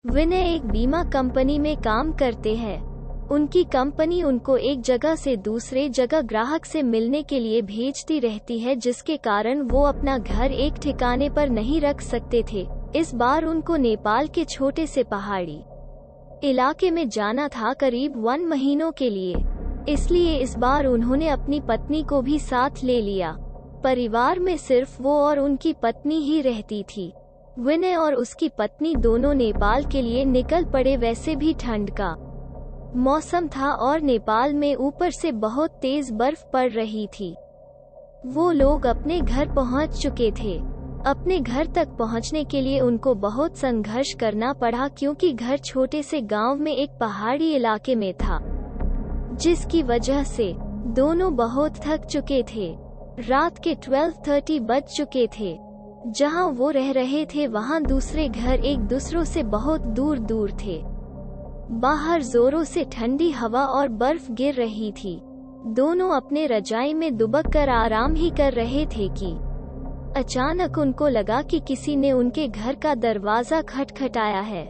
विनय एक बीमा कंपनी में काम करते हैं। उनकी कंपनी उनको एक जगह से दूसरे जगह ग्राहक से मिलने के लिए भेजती रहती है, जिसके कारण वो अपना घर एक ठिकाने पर नहीं रख सकते थे। इस बार उनको नेपाल के छोटे से पहाड़ी इलाके में जाना था, करीब 1 महीनों के लिए। इसलिए इस बार उन्होंने अपनी पत्नी को भी साथ ले लिया। परिवार में सिर्फ वो और उनकी पत्नी ही रहती थी। विनय और उसकी पत्नी दोनों नेपाल के लिए निकल पड़े। वैसे भी ठंड का मौसम था और नेपाल में ऊपर से बहुत तेज बर्फ पड़ रही थी। वो लोग अपने घर पहुंच चुके थे। अपने घर तक पहुंचने के लिए उनको बहुत संघर्ष करना पड़ा, क्योंकि घर छोटे से गांव में एक पहाड़ी इलाके में था, जिसकी वजह से दोनों बहुत थक चुके थे। रात के 12:30 बज चुके थे। जहां वो रह रहे थे वहां दूसरे घर एक दूसरों से बहुत दूर दूर थे। बाहर जोरों से ठंडी हवा और बर्फ गिर रही थी। दोनों अपने रजाई में दुबक कर आराम ही कर रहे थे कि अचानक उनको लगा कि किसी ने उनके घर का दरवाजा खटखटाया है।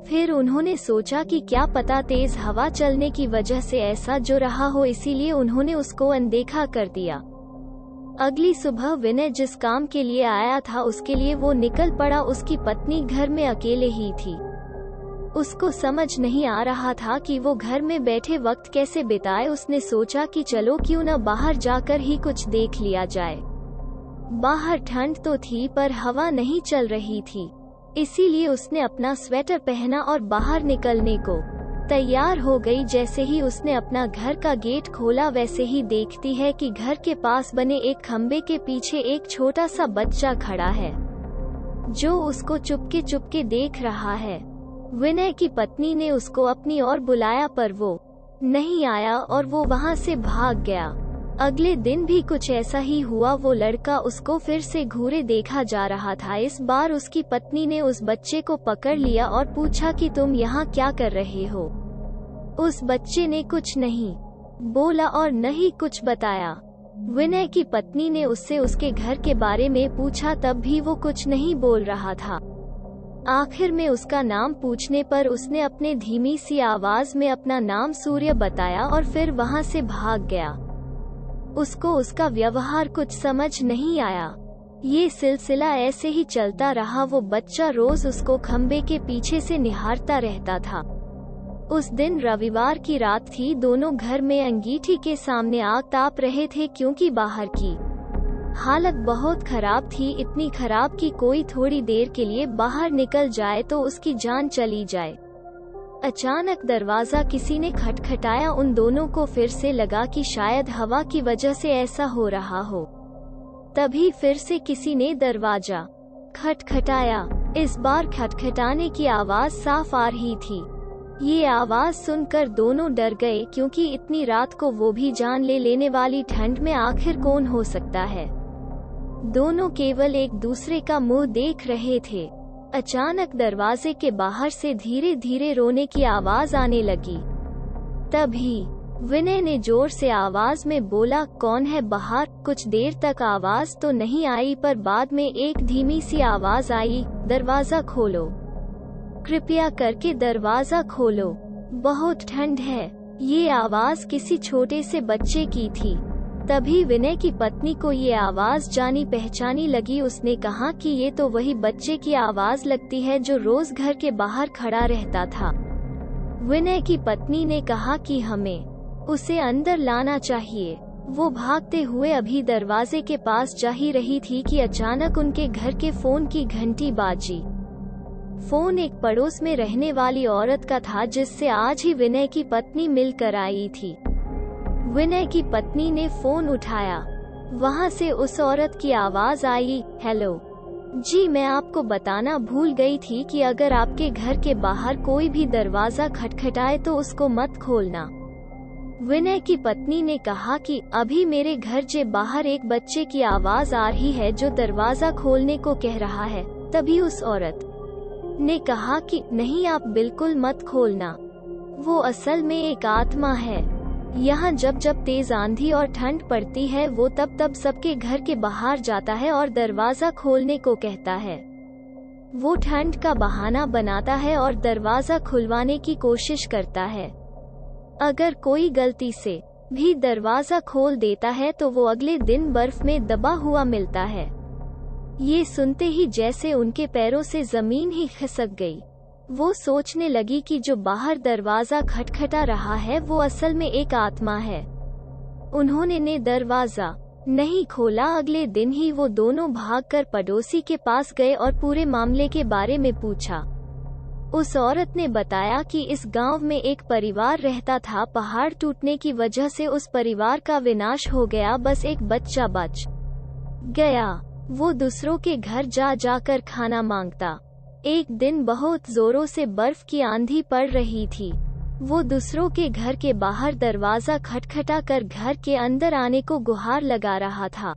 फिर उन्होंने सोचा कि क्या पता तेज हवा चलने की वजह से ऐसा जो रहा हो, इसीलिए उन्होंने उसको अनदेखा कर दिया। अगली सुबह विनय जिस काम के लिए आया था उसके लिए वो निकल पड़ा। उसकी पत्नी घर में अकेले ही थी। उसको समझ नहीं आ रहा था कि वो घर में बैठे वक्त कैसे बिताए। उसने सोचा कि चलो क्यों न बाहर जाकर ही कुछ देख लिया जाए। बाहर ठंड तो थी पर हवा नहीं चल रही थी, इसीलिए उसने अपना स्वेटर पहना और बाहर निकलने को तैयार हो गई। जैसे ही उसने अपना घर का गेट खोला, वैसे ही देखती है कि घर के पास बने एक खंबे के पीछे एक छोटा सा बच्चा खड़ा है, जो उसको चुपके चुपके देख रहा है। विनय की पत्नी ने उसको अपनी ओर बुलाया पर वो नहीं आया और वो वहां से भाग गया। अगले दिन भी कुछ ऐसा ही हुआ। वो लड़का उसको फिर से घूरे देखा जा रहा था। इस बार उसकी पत्नी ने उस बच्चे को पकड़ लिया और पूछा कि तुम यहाँ क्या कर रहे हो। उस बच्चे ने कुछ नहीं बोला और न ही कुछ बताया। विनय की पत्नी ने उससे उसके घर के बारे में पूछा, तब भी वो कुछ नहीं बोल रहा था। आखिर में उसका नाम पूछने पर उसने अपने धीमी सी आवाज में अपना नाम सूर्य बताया और फिर वहां से भाग गया। उसको उसका व्यवहार कुछ समझ नहीं आया। ये सिलसिला ऐसे ही चलता रहा। वो बच्चा रोज उसको खंबे के पीछे से निहारता रहता था। उस दिन रविवार की रात थी। दोनों घर में अंगीठी के सामने आग ताप रहे थे, क्योंकि बाहर की हालत बहुत खराब थी। इतनी खराब कि कोई थोड़ी देर के लिए बाहर निकल जाए तो उसकी जान चली जाए। अचानक दरवाजा किसी ने खटखटाया। उन दोनों को फिर से लगा कि शायद हवा की वजह से ऐसा हो रहा हो। तभी फिर से किसी ने दरवाजा खटखटाया। इस बार खटखटाने की आवाज साफ आ रही थी। ये आवाज सुनकर दोनों डर गए, क्योंकि इतनी रात को वो भी जान ले लेने वाली ठंड में आखिर कौन हो सकता है। दोनों केवल एक दूसरे का मुंह देख रहे थे। अचानक दरवाजे के बाहर से धीरे धीरे रोने की आवाज आने लगी। तभी विनय ने जोर से आवाज में बोला, कौन है बाहर। कुछ देर तक आवाज तो नहीं आई, पर बाद में एक धीमी सी आवाज आई, दरवाजा खोलो, कृपया करके दरवाजा खोलो, बहुत ठंड है। ये आवाज किसी छोटे से बच्चे की थी। तभी विनय की पत्नी को ये आवाज जानी पहचानी लगी। उसने कहा कि ये तो वही बच्चे की आवाज लगती है जो रोज घर के बाहर खड़ा रहता था। विनय की पत्नी ने कहा कि हमें उसे अंदर लाना चाहिए। वो भागते हुए अभी दरवाजे के पास जा ही रही थी कि अचानक उनके घर के फोन की घंटी बाजी। फोन एक पड़ोस में रहने वाली औरत का था, जिससे आज ही विनय की पत्नी मिलकर आई थी। विनय की पत्नी ने फोन उठाया। वहां से उस औरत की आवाज आई, हेलो जी, मैं आपको बताना भूल गई थी कि अगर आपके घर के बाहर कोई भी दरवाजा खटखटाए तो उसको मत खोलना। विनय की पत्नी ने कहा कि अभी मेरे घर के बाहर एक बच्चे की आवाज आ रही है जो दरवाजा खोलने को कह रहा है। तभी उस औरत ने कहा कि नहीं, आप बिल्कुल मत खोलना, वो असल में एक आत्मा है। यहाँ जब जब तेज आंधी और ठंड पड़ती है वो तब तब सबके घर के बाहर जाता है और दरवाजा खोलने को कहता है। वो ठंड का बहाना बनाता है और दरवाजा खुलवाने की कोशिश करता है। अगर कोई गलती से भी दरवाजा खोल देता है तो वो अगले दिन बर्फ में दबा हुआ मिलता है। ये सुनते ही जैसे उनके पैरों से जमीन ही खिसक गई। वो सोचने लगी कि जो बाहर दरवाजा खटखटा रहा है वो असल में एक आत्मा है। उन्होंने ने दरवाजा नहीं खोला। अगले दिन ही वो दोनों भागकर पड़ोसी के पास गए और पूरे मामले के बारे में पूछा। उस औरत ने बताया कि इस गांव में एक परिवार रहता था। पहाड़ टूटने की वजह से उस परिवार का विनाश हो गया। बस एक बच्चा बच गया। वो दूसरों के घर जा जाकर खाना मांगता। एक दिन बहुत जोरों से बर्फ की आंधी पड़ रही थी। वो दूसरों के घर के बाहर दरवाजा खटखटा कर घर के अंदर आने को गुहार लगा रहा था,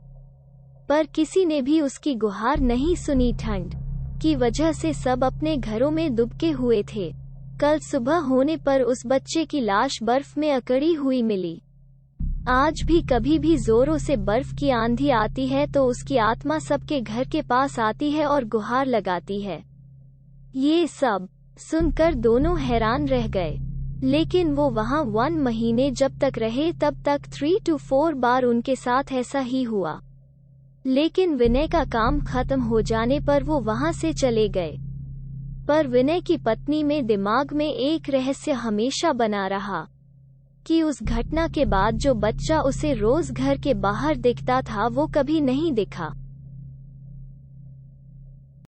पर किसी ने भी उसकी गुहार नहीं सुनी। ठंड की वजह से सब अपने घरों में दुबके हुए थे। कल सुबह होने पर उस बच्चे की लाश बर्फ में अकड़ी हुई मिली। आज भी कभी भी जोरों से बर्फ की आंधी आती है तो उसकी आत्मा सबके घर के पास आती है और गुहार लगाती है। ये सब सुनकर दोनों हैरान रह गए, लेकिन वो वहाँ 1 महीने जब तक रहे तब तक 3 to 4 बार उनके साथ ऐसा ही हुआ। लेकिन विनय का काम खत्म हो जाने पर वो वहाँ से चले गए। पर विनय की पत्नी में दिमाग में एक रहस्य हमेशा बना रहा कि उस घटना के बाद जो बच्चा उसे रोज घर के बाहर दिखता था वो कभी नहीं दिखा।